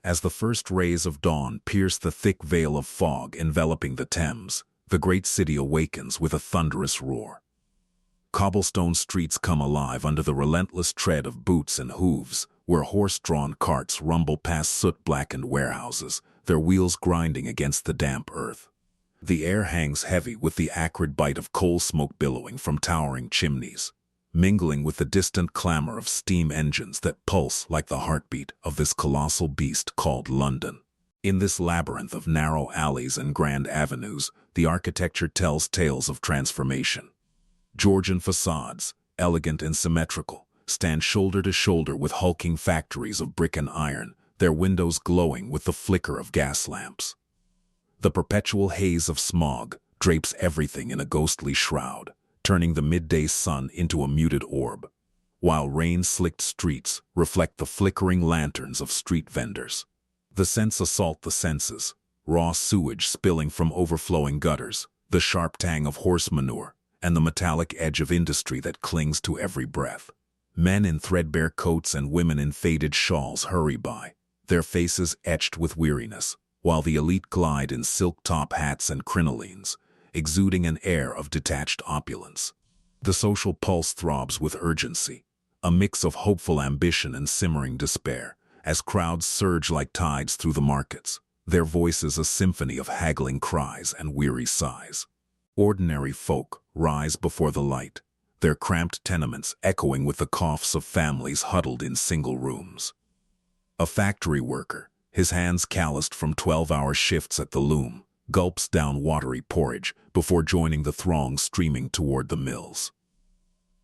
As the first rays of dawn pierce the thick veil of fog enveloping the Thames, the great city awakens with a thunderous roar. Cobblestone streets come alive under the relentless tread of boots and hooves, where horse-drawn carts rumble past soot-blackened warehouses, their wheels grinding against the damp earth. The air hangs heavy with the acrid bite of coal smoke billowing from towering chimneys, mingling with the distant clamor of steam engines that pulse like the heartbeat of this colossal beast called London. In this labyrinth of narrow alleys and grand avenues, the architecture tells tales of transformation. Georgian facades, elegant and symmetrical, stand shoulder to shoulder with hulking factories of brick and iron, their windows glowing with the flicker of gas lamps. The perpetual haze of smog drapes everything in a ghostly shroud, turning the midday sun into a muted orb, while rain-slicked streets reflect the flickering lanterns of street vendors. The scents assault the senses, raw sewage spilling from overflowing gutters, the sharp tang of horse manure, and the metallic edge of industry that clings to every breath. Men in threadbare coats and women in faded shawls hurry by, their faces etched with weariness, while the elite glide in silk-top hats and crinolines, exuding an air of detached opulence. The social pulse throbs with urgency, a mix of hopeful ambition and simmering despair, as crowds surge like tides through the markets, their voices a symphony of haggling cries and weary sighs. Ordinary folk rise before the light, their cramped tenements echoing with the coughs of families huddled in single rooms. A factory worker, his hands calloused from 12-hour shifts at the loom, gulps down watery porridge before joining the throng streaming toward the mills.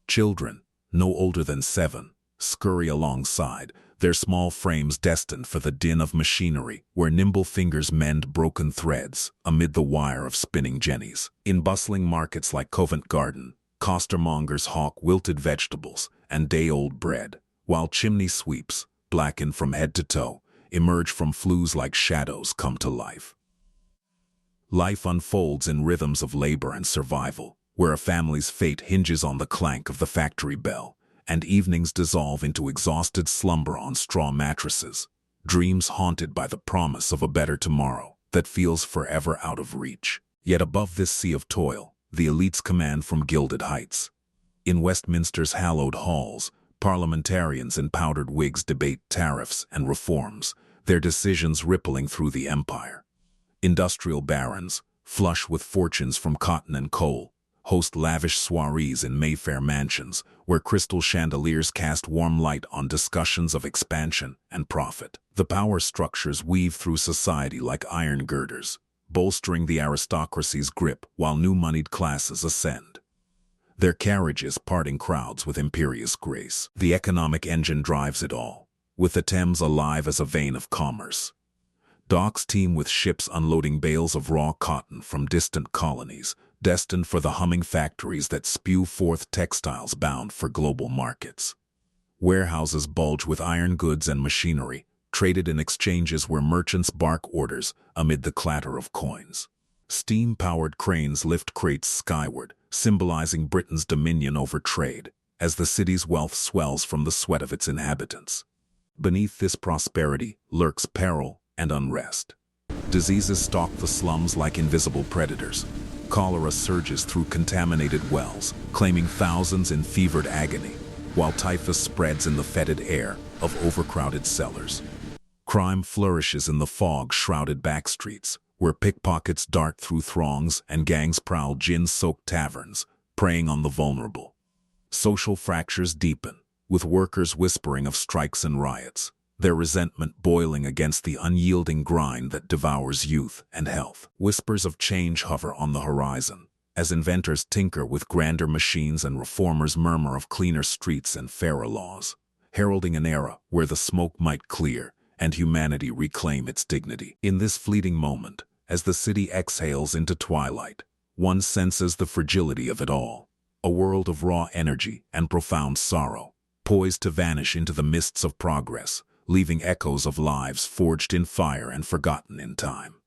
Children, no older than 7, scurry alongside, their small frames destined for the din of machinery where nimble fingers mend broken threads amid the wire of spinning jennies. In bustling markets like Covent Garden, costermongers hawk wilted vegetables and day-old bread, while chimney sweeps, blackened from head to toe, emerge from flues like shadows come to life. Life unfolds in rhythms of labor and survival, where a family's fate hinges on the clank of the factory bell, and evenings dissolve into exhausted slumber on straw mattresses, dreams haunted by the promise of a better tomorrow that feels forever out of reach. Yet above this sea of toil, the elites command from gilded heights. In Westminster's hallowed halls, parliamentarians in powdered wigs debate tariffs and reforms, their decisions rippling through the empire. Industrial barons, flush with fortunes from cotton and coal, host lavish soirees in Mayfair mansions where crystal chandeliers cast warm light on discussions of expansion and profit. The power structures weave through society like iron girders, bolstering the aristocracy's grip while new-moneyed classes ascend, their carriages parting crowds with imperious grace. The economic engine drives it all, with the Thames alive as a vein of commerce. Docks teem with ships unloading bales of raw cotton from distant colonies, destined for the humming factories that spew forth textiles bound for global markets. Warehouses bulge with iron goods and machinery, traded in exchanges where merchants bark orders amid the clatter of coins. Steam-powered cranes lift crates skyward, symbolizing Britain's dominion over trade, as the city's wealth swells from the sweat of its inhabitants. Beneath this prosperity lurks peril and unrest. Diseases stalk the slums like invisible predators. Cholera surges through contaminated wells, claiming thousands in fevered agony, while typhus spreads in the fetid air of overcrowded cellars. Crime flourishes in the fog-shrouded backstreets, where pickpockets dart through throngs and gangs prowl gin-soaked taverns, preying on the vulnerable. Social fractures deepen, with workers whispering of strikes and riots, their resentment boiling against the unyielding grind that devours youth and health. Whispers of change hover on the horizon, as inventors tinker with grander machines and reformers murmur of cleaner streets and fairer laws, heralding an era where the smoke might clear and humanity reclaim its dignity. In this fleeting moment, as the city exhales into twilight, one senses the fragility of it all, a world of raw energy and profound sorrow, poised to vanish into the mists of progress, leaving echoes of lives forged in fire and forgotten in time.